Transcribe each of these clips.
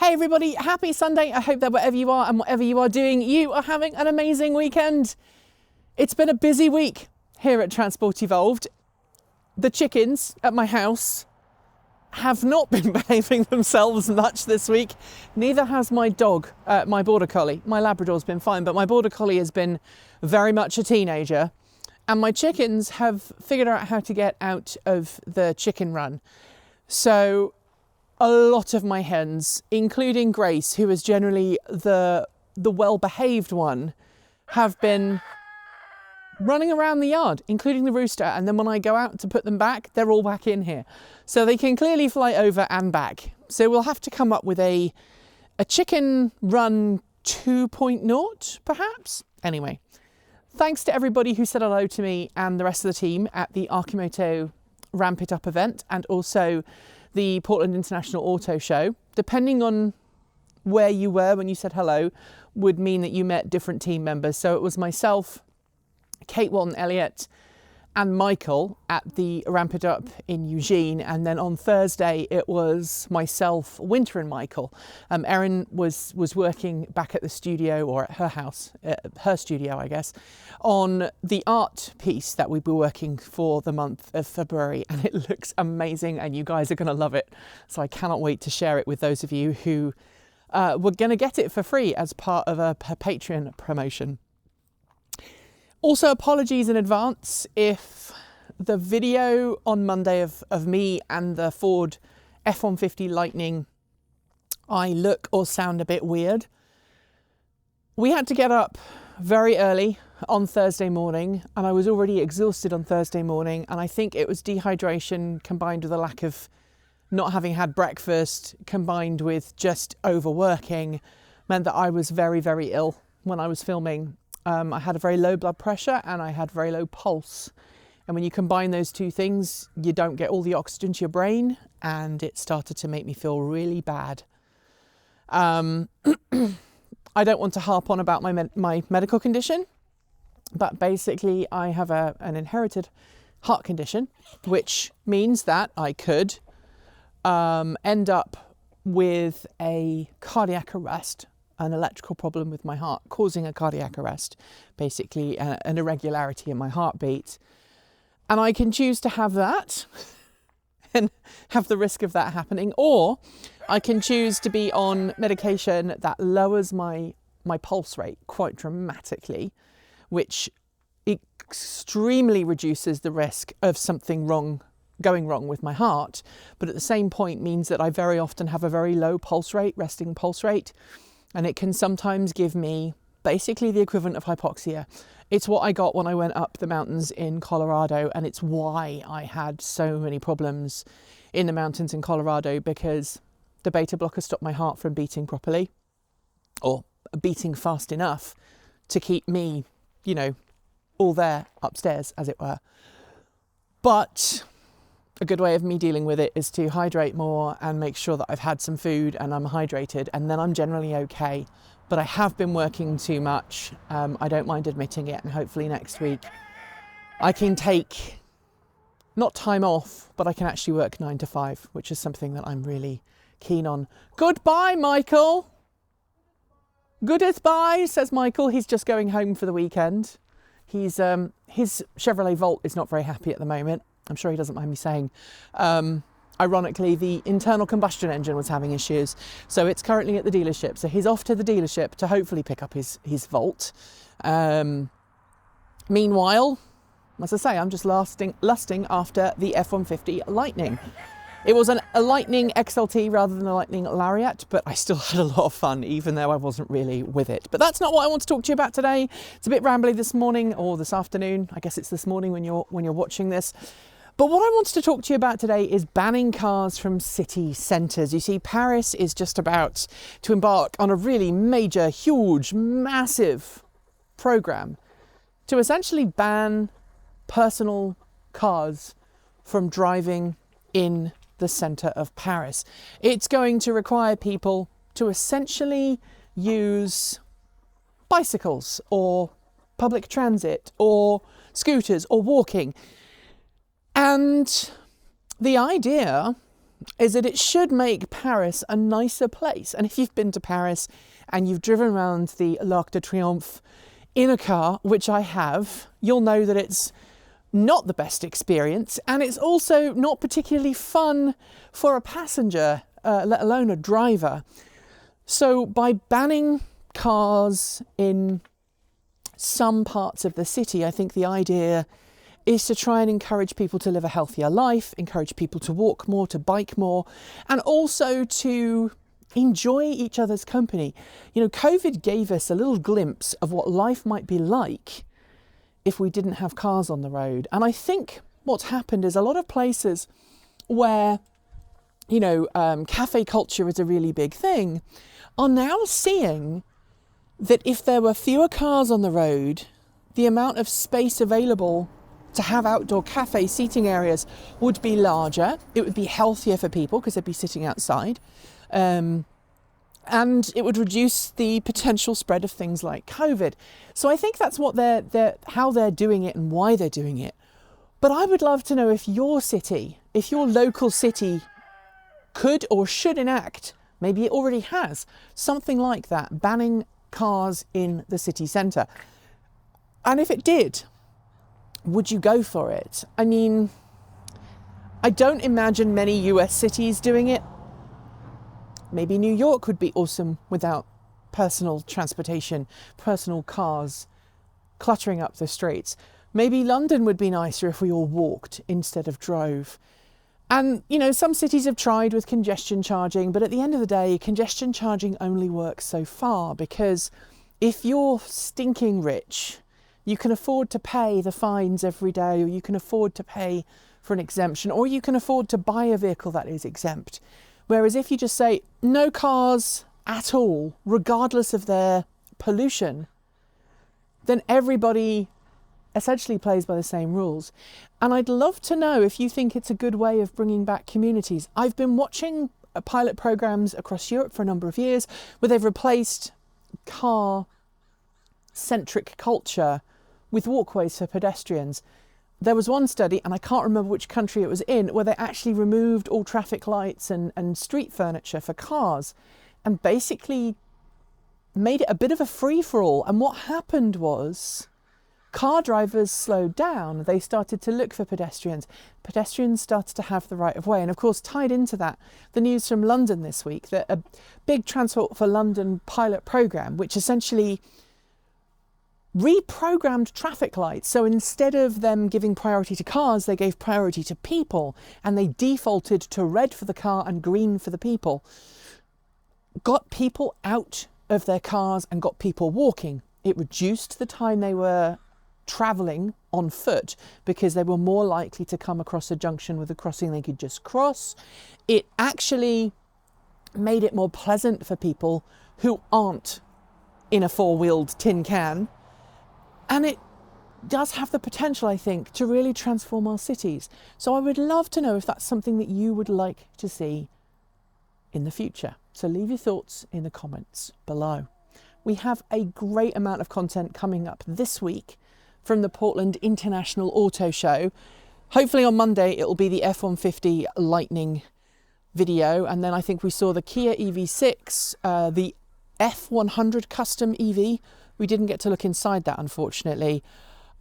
Hey everybody, happy Sunday. I hope that wherever you are and whatever you are doing, you are having an amazing weekend. It's been a busy week here at Transport Evolved. The chickens at my house have not been behaving themselves much this week. Neither has my dog, my border collie. My Labrador's been fine, but my border collie has been very much a teenager. And my chickens have figured out how to get out of the chicken run. So a lot of my hens, including Grace, who is generally the well-behaved one, have been running around the yard, including the rooster. And then when I go out to put them back, they're all back in here. So they can clearly fly over and back. So we'll have to come up with a chicken run 2.0, perhaps? Anyway, thanks to everybody who said hello to me and the rest of the team at the Arkimoto Ramp It Up event, and also the Portland International Auto Show. Depending on where you were when you said hello would mean that you met different team members. So it was myself, Kate Walton-Elliott and Michael at the Ramp It Up in Eugene. And then on Thursday, it was myself, Winter and Michael. Erin was working back at the studio, or at her house, her studio, I guess, on the art piece that we were working for the month of February. And it looks amazing and you guys are going to love it. So I cannot wait to share it with those of you who were going to get it for free as part of a Patreon promotion. Also, apologies in advance if the video on Monday of me and the Ford F-150 Lightning, I look or sound a bit weird. We had to get up very early on Thursday morning, and I was already exhausted on Thursday morning, and I think it was dehydration combined with a lack of not having had breakfast, combined with just overworking, meant that I was very, very ill when I was filming. I had a very low blood pressure and I had very low pulse. And when you combine those two things, you don't get all the oxygen to your brain, and it started to make me feel really bad. I don't want to harp on about my medical condition, but basically I have an inherited heart condition, which means that I could end up with a cardiac arrest, an electrical problem with my heart causing a cardiac arrest, basically an irregularity in my heartbeat. And I can choose to have that and have the risk of that happening, or I can choose to be on medication that lowers my pulse rate quite dramatically, which extremely reduces the risk of something going wrong with my heart, but at the same point means that I very often have a very low pulse rate, resting pulse rate. And it can sometimes give me basically the equivalent of hypoxia. It's what I got when I went up the mountains in Colorado, and it's why I had so many problems in the mountains in Colorado, because the beta blocker stopped my heart from beating properly, or beating fast enough to keep me, all there upstairs, as it were. But a good way of me dealing with it is to hydrate more and make sure that I've had some food and I'm hydrated, and then I'm generally okay. But I have been working too much. I don't mind admitting it, and hopefully next week I can take, not time off, but I can actually work 9 to 5, which is something that I'm really keen on. Goodbye, Michael. Goodbye, says Michael. He's just going home for the weekend. His Chevrolet Volt is not very happy at the moment. I'm sure he doesn't mind me saying. Ironically, the internal combustion engine was having issues, so it's currently at the dealership. So he's off to the dealership to hopefully pick up his Volt. Meanwhile, as I say, I'm just lusting after the F-150 Lightning. It was a Lightning XLT rather than a Lightning Lariat, but I still had a lot of fun, even though I wasn't really with it. But that's not what I want to talk to you about today. It's a bit rambly this morning, or this afternoon. I guess it's this morning when you're watching this. But what I wanted to talk to you about today is banning cars from city centres. You see, Paris is just about to embark on a really major, huge, massive programme to essentially ban personal cars from driving in the centre of Paris. It's going to require people to essentially use bicycles or public transit or scooters or walking. And the idea is that it should make Paris a nicer place. And if you've been to Paris and you've driven around the L'Arc de Triomphe in a car, which I have, you'll know that it's not the best experience, and it's also not particularly fun for a passenger, let alone a driver. So by banning cars in some parts of the city, I think the idea is to try and encourage people to live a healthier life, encourage people to walk more, to bike more, and also to enjoy each other's company. You know, COVID gave us a little glimpse of what life might be like if we didn't have cars on the road. And I think what's happened is a lot of places where, you know, cafe culture is a really big thing, are now seeing that if there were fewer cars on the road, the amount of space available to have outdoor cafe seating areas would be larger. It would be healthier for people because they'd be sitting outside. And it would reduce the potential spread of things like COVID. So I think that's what how they're doing it and why they're doing it. But I would love to know if your city, if your local city could or should enact, maybe it already has, something like that, banning cars in the city centre. And if it did, would you go for it? I mean, I don't imagine many US cities doing it. Maybe New York would be awesome without personal transportation, personal cars cluttering up the streets. Maybe London would be nicer if we all walked instead of drove. And, you know, some cities have tried with congestion charging, but at the end of the day, congestion charging only works so far, because if you're stinking rich, you can afford to pay the fines every day, or you can afford to pay for an exemption, or you can afford to buy a vehicle that is exempt. Whereas if you just say no cars at all, regardless of their pollution, then everybody essentially plays by the same rules. And I'd love to know if you think it's a good way of bringing back communities. I've been watching pilot programs across Europe for a number of years where they've replaced car-centric culture with walkways for pedestrians. There was one study, and I can't remember which country it was in, where they actually removed all traffic lights and street furniture for cars and basically made it a bit of a free-for-all. And what happened was car drivers slowed down. They started to look for pedestrians. Pedestrians started to have the right of way. And of course, tied into that, the news from London this week, that a big Transport for London pilot programme, which essentially reprogrammed traffic lights. So instead of them giving priority to cars, they gave priority to people, and they defaulted to red for the car and green for the people. Got people out of their cars and got people walking. It reduced the time they were travelling on foot because they were more likely to come across a junction with a crossing they could just cross. It actually made it more pleasant for people who aren't in a four-wheeled tin can. And it does have the potential, I think, to really transform our cities. So I would love to know if that's something that you would like to see in the future. So leave your thoughts in the comments below. We have a great amount of content coming up this week from the Portland International Auto Show. Hopefully on Monday it will be the F-150 Lightning video, and then I think we saw the Kia EV6, the F100 custom EV. We didn't get to look inside that, unfortunately.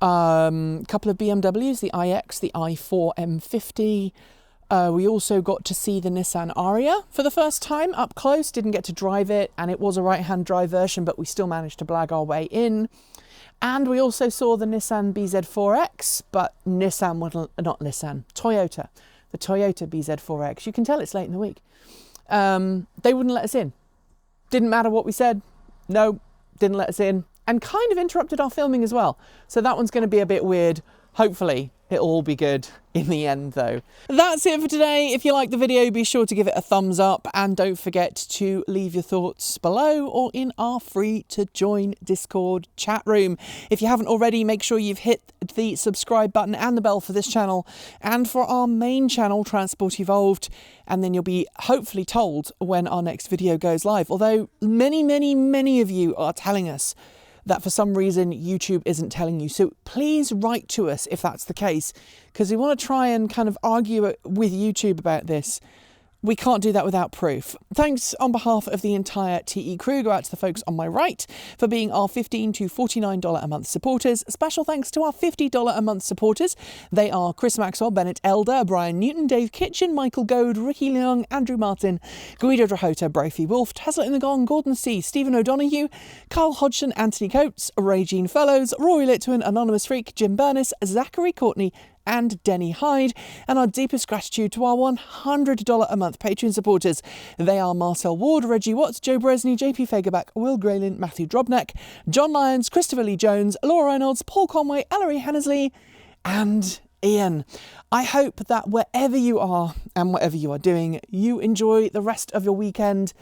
A couple of BMWs, the iX, the i4 M50. We also got to see the Nissan Ariya for the first time up close. Didn't get to drive it, and it was a right-hand drive version, but we still managed to blag our way in. And we also saw the Nissan BZ4X, but Toyota, the Toyota BZ4X. You can tell it's late in the week. They wouldn't let us in. Didn't matter what we said. No, didn't let us in, and kind of interrupted our filming as well. So that one's going to be a bit weird. Hopefully it'll all be good in the end though. That's it for today. If you liked the video, be sure to give it a thumbs up, and don't forget to leave your thoughts below or in our free to join Discord chat room. If you haven't already, make sure you've hit the subscribe button and the bell for this channel and for our main channel, Transport Evolved, and then you'll be hopefully told when our next video goes live. Although many of you are telling us that for some reason YouTube isn't telling you. So please write to us if that's the case, because we want to try and kind of argue with YouTube about this. we can't do that without proof. Thanks on behalf of the entire TE crew go out to the folks on my right for being our $15 to $49 a month supporters. Special thanks to our $50 a month supporters. They are Chris Maxwell, Bennett Elder, Brian Newton, Dave Kitchen, Michael Goad, Ricky Leung, Andrew Martin, Guido Drahota, Brophy Wolf, Tesla in the Gong, Gordon C, Stephen O'Donoghue, Carl Hodgson, Anthony Coates, Ray-Jean Fellows, Rory Litwin, Anonymous Freak, Jim Burness, Zachary Courtney, and Denny Hyde, and our deepest gratitude to our $100 a month Patreon supporters. They are Marcel Ward, Reggie Watts, Joe Bresney, JP Fagerback, Will Graylin, Matthew Drobnak, John Lyons, Christopher Lee Jones, Laura Reynolds, Paul Conway, Ellery Hennesley, and Ian. I hope that wherever you are and whatever you are doing, you enjoy the rest of your weekend.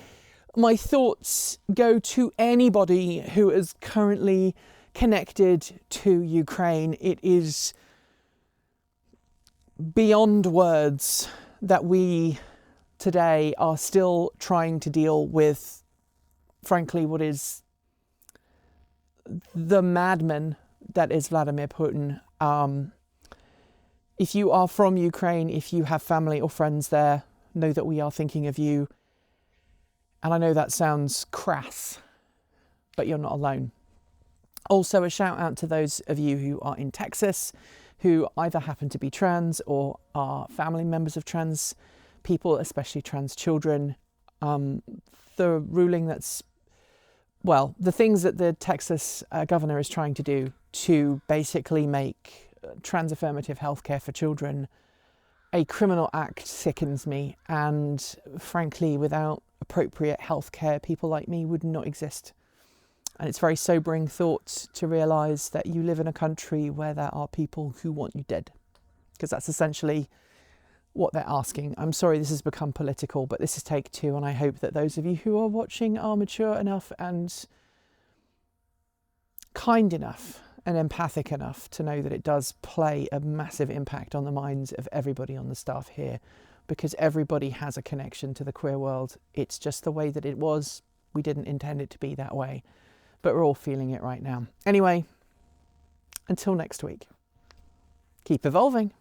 My thoughts go to anybody who is currently connected to Ukraine. It is beyond words that we today are still trying to deal with, frankly, what is the madman that is Vladimir Putin. If you are from Ukraine, if you have family or friends there, know that we are thinking of you. And I know that sounds crass, but you're not alone. Also, a shout out to those of you who are in Texas, who either happen to be trans or are family members of trans people, especially trans children. The ruling the things that the Texas governor is trying to do to basically make trans affirmative healthcare for children a criminal act sickens me. And frankly, without appropriate healthcare, people like me would not exist. And it's very sobering thought to realise that you live in a country where there are people who want you dead. Because that's essentially what they're asking. I'm sorry this has become political, but this is take two. And I hope that those of you who are watching are mature enough and kind enough and empathic enough to know that it does play a massive impact on the minds of everybody on the staff here. Because everybody has a connection to the queer world. It's just the way that it was. We didn't intend it to be that way. But we're all feeling it right now. Anyway, until next week, keep evolving.